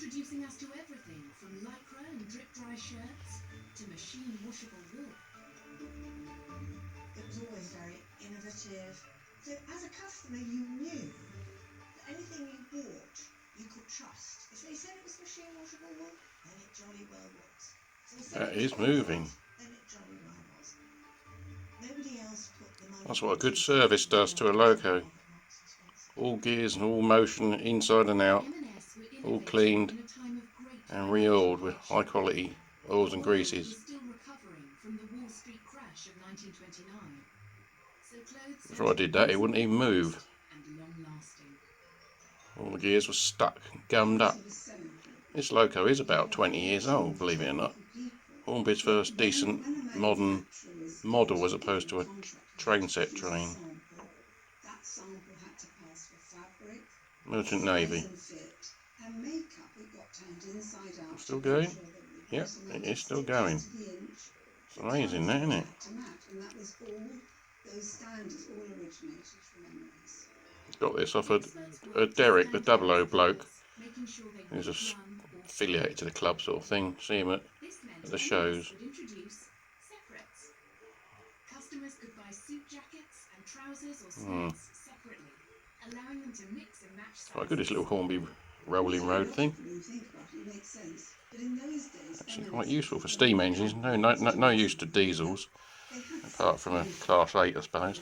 Introducing us to everything from lycra and drip dry shirts to machine washable wool. It was always very innovative. So as a customer, you knew that anything you bought, you could trust. If they said it was machine washable wool, then it jolly well was. So they said That it was is moving. then it jolly well was. Nobody else put the money. That's what a good service does to a loco. All gears and all motion inside and out, all cleaned and re-oiled with high quality oils and greases. Before I did that, it wouldn't even move. All the gears were stuck, gummed up. This loco is about 20 years old, believe it or not. Hornby's first decent modern model as opposed to a train set train. Merchant Navy. Still going? Yep, it is still going. It's amazing, isn't it? Got this off a Derek, the 00 bloke, who's affiliated to the club sort of thing. See him at the shows. Customers could buy suit jackets and trousers or skirts separately, allowing them to mix and match sizes. Quite good, this little Hornby rolling road thing. Actually quite useful for steam engines. No use to diesels, apart from a Class 8, I suppose.